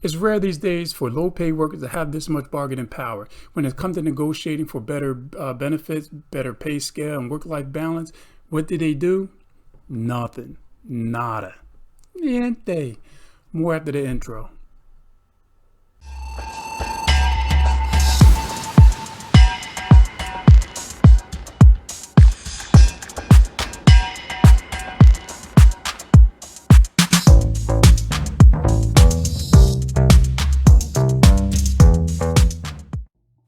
It's rare these days for low-paid workers to have this much bargaining power. When it comes to negotiating for better benefits, better pay scale, and work-life balance, what did they do? Nothing. Nada. Niente. More after the intro.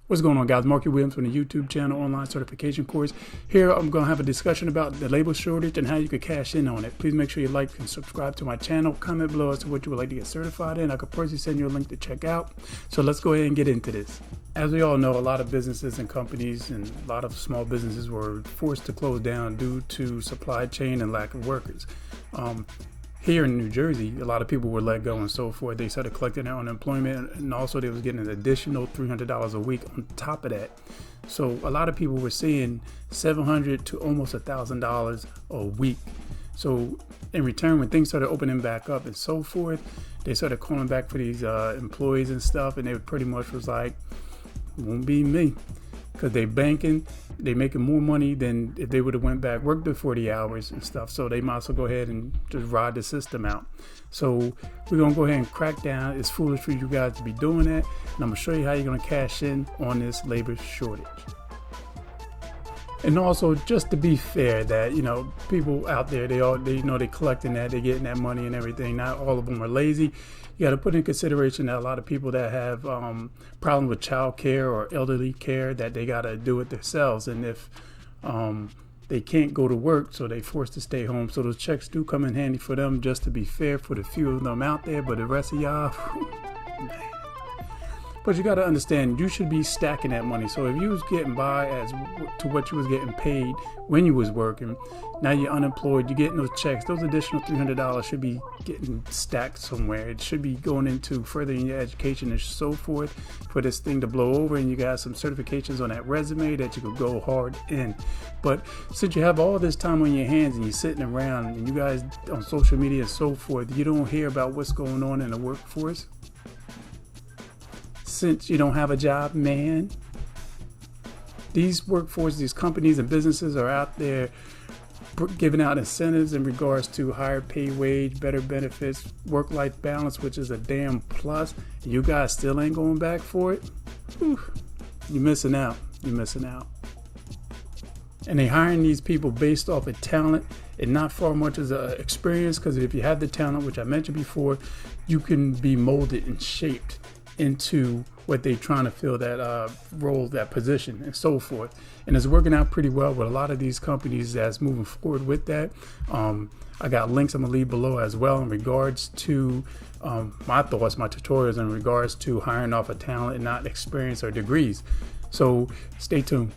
What's going on, guys? Markie from the YouTube channel online certification course. Here I'm going to have a discussion about the labor shortage and how you could cash in on it. Please make sure you like and subscribe to my channel. Comment below as to what you would like to get certified in. I could personally send you a link to check out. So let's go ahead and get into this. As we all know, a lot of businesses and companies and a lot of small businesses were forced to close down due to supply chain and lack of workers. Here in New Jersey, a lot of people were let go and so forth. They started collecting their unemployment, and also they was getting an additional $300 a week on top of that. So a lot of people were seeing $700 to almost $1,000 a week. So in return, when things started opening back up and so forth, they started calling back for these employees and stuff, and they pretty much was like, won't be me. Because they banking, they making more money than if they would have went back, worked the 40 hours and stuff. So they might as well go ahead and just ride the system out. So we're going to go ahead and crack down. It's foolish for you guys to be doing that. And I'm going to show you how you're going to cash in on this labor shortage. And also, just to be fair, that, you know, people out there, they collecting that, they getting that money and everything. Not all of them are lazy. You got to put in consideration that a lot of people that have problems with child care or elderly care, that they got to do it themselves. And if they can't go to work, so they forced to stay home. So those checks do come in handy for them, just to be fair for the few of them out there. But the rest of y'all, man. But you got to understand, you should be stacking that money. So if you was getting by as to what you was getting paid when you was working, now you're unemployed, you're getting those checks, those additional $300 should be getting stacked somewhere. It should be going into furthering your education and so forth for this thing to blow over, and you got some certifications on that resume that you could go hard in. But since you have all this time on your hands and you're sitting around and you guys on social media and so forth, you don't hear about what's going on in the workforce. Since you don't have a job, man, these workforce, these companies and businesses are out there giving out incentives in regards to higher pay wage, better benefits, work-life balance, which is a damn plus. And you guys still ain't going back for it? Whew. You're missing out. You're missing out. And they hiring these people based off of talent and not far much as experience, because if you have the talent, which I mentioned before, you can be molded and shaped into what they're trying to fill, that role, that position, and so forth. And it's working out pretty well with a lot of these companies that's moving forward with that. I got links I'm gonna leave below as well in regards to my thoughts, my tutorials in regards to hiring off of talent and not experience or degrees. So stay tuned.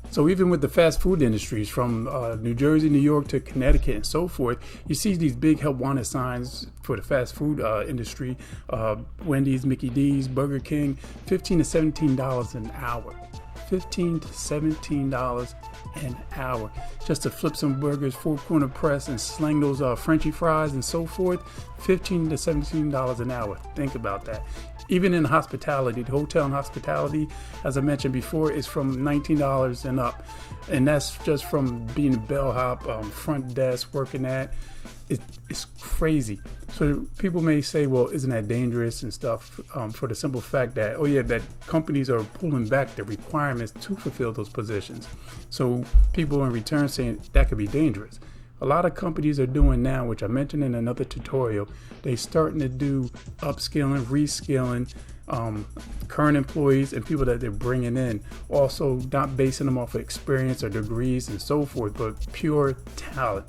So even with the fast food industries from New Jersey, New York to Connecticut and so forth, you see these big help wanted signs for the fast food industry. Wendy's, Mickey D's, Burger King, $15 to $17 an hour. $15 to $17 an hour just to flip some burgers, four-corner press, and slang those Frenchy fries and so forth. $15 to $17 an hour. Think about that. Even in hospitality, the hotel and hospitality, as I mentioned before, is from $19 and up. And that's just from being a bellhop, front desk, working at. It's crazy. So people may say, well, isn't that dangerous and stuff, for the simple fact that, oh yeah, that companies are pulling back the requirements to fulfill those positions. So people in return saying that could be dangerous. A lot of companies are doing now, which I mentioned in another tutorial, they starting to do upskilling, reskilling, current employees and people that they're bringing in. Also not basing them off of experience or degrees and so forth, but pure talent.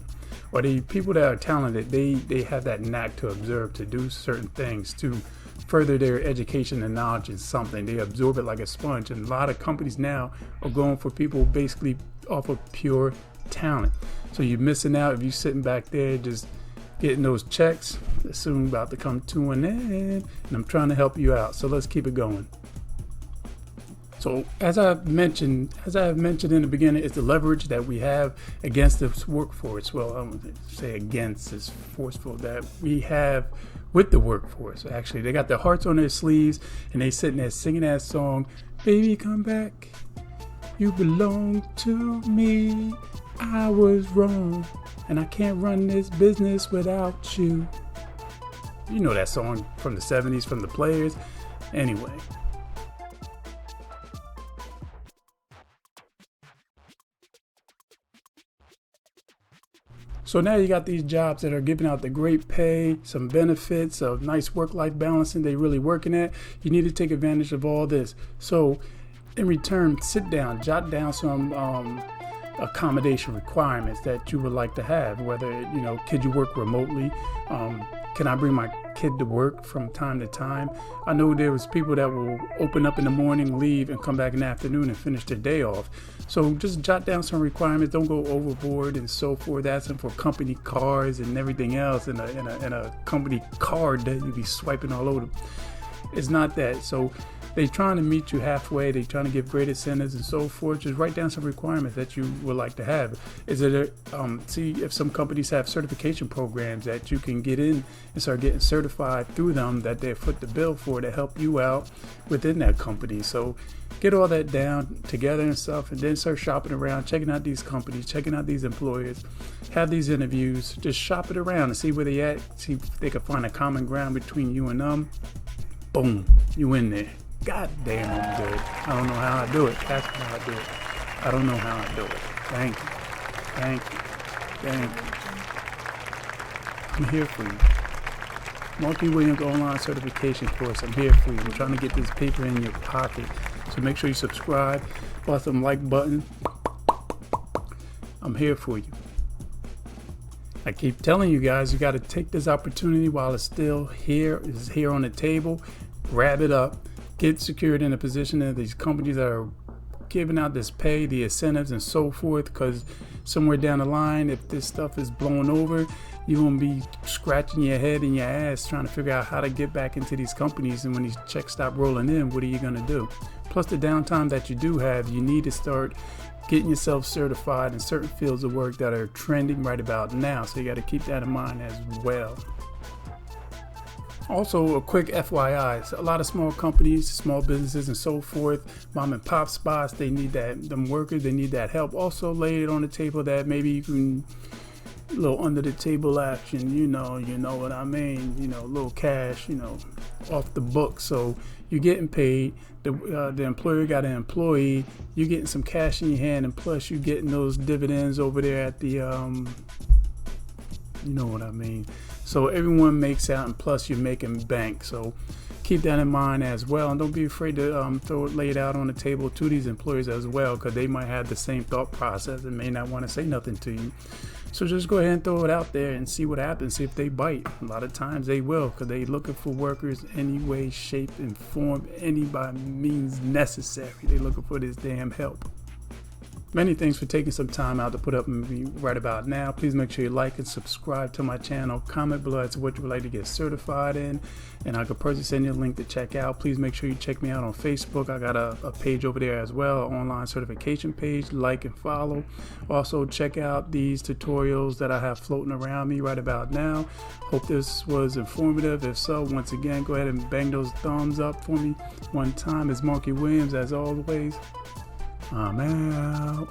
Or the people that are talented, they have that knack to observe, to do certain things, to further their education and knowledge in something. They absorb it like a sponge. And a lot of companies now are going for people basically off of pure talent. So you're missing out if you're sitting back there just getting those checks. It's soon about to come to an end, and I'm trying to help you out. So let's keep it going. So as I've mentioned in the beginning, it's the leverage that we have against this workforce. Well, I don't say against, it's forceful, that we have with the workforce. Actually, they got their hearts on their sleeves, and they sitting there singing that song, "Baby, come back. You belong to me. I was wrong, and I can't run this business without you." You know that song from the 70s, from the Players. Anyway. So now you got these jobs that are giving out the great pay, some benefits, a nice work-life balance, and they really working at. You need to take advantage of all this. So in return, sit down, jot down some accommodation requirements that you would like to have. Whether, could you work remotely? Can I bring my kid to work from time to time? I know there was people that will open up in the morning, leave, and come back in the afternoon and finish their day off. So just jot down some requirements. Don't go overboard and so forth. Asking for company cars and everything else in a company card that you be swiping all over. It's not that. So they're trying to meet you halfway. They're trying to give great incentives and so forth. Just write down some requirements that you would like to have. See if some companies have certification programs that you can get in and start getting certified through them, that they foot the bill for, to help you out within that company. So get all that down together and stuff, and then start shopping around, checking out these companies, checking out these employers, have these interviews, just shop it around and see where they at, see if they can find a common ground between you and them. Boom, you in there. God damn, I'm good. I don't know how I do it. That's how I do it. I don't know how I do it. Thank you. Thank you. Thank you. I'm here for you. Markie Williams Online Certification Course. I'm here for you. I'm trying to get this paper in your pocket. So make sure you subscribe. Plus some like button. I'm here for you. I keep telling you guys, you got to take this opportunity while it's still here. It's here on the table. Grab it up. Get secured in a position of these companies that are giving out this pay, the incentives, and so forth, because somewhere down the line, if this stuff is blown over, you're going to be scratching your head and your ass trying to figure out how to get back into these companies. And when these checks stop rolling in, what are you going to do? Plus the downtime that you do have, you need to start getting yourself certified in certain fields of work that are trending right about now. So you got to keep that in mind as well. Also, a quick FYI, a lot of small companies, small businesses, and so forth, mom and pop spots, they need them workers, they need that help. Also, lay it on the table that maybe you can, a little under the table action, you know what I mean, a little cash, off the book. So you're getting paid, the employer got an employee, you're getting some cash in your hand, and plus you're getting those dividends over there at the, you know what I mean. So everyone makes out, and plus you're making bank. So keep that in mind as well, and don't be afraid to lay it out on the table to these employers as well, because they might have the same thought process and may not want to say nothing to you. So just go ahead and throw it out there and see what happens, see if they bite. A lot of times they will, because they're looking for workers any way, shape, and form, any by means necessary. They're looking for this damn help. Many thanks for taking some time out to put up with me right about now. Please make sure you like and subscribe to my channel. Comment below as to what you would like to get certified in, and I could personally send you a link to check out. Please make sure you check me out on Facebook. I got a page over there as well, an online certification page. Like and follow. Also check out these tutorials that I have floating around me right about now. Hope this was informative. If so, once again, go ahead and bang those thumbs up for me one time. It's Markie Williams as always. I'm out.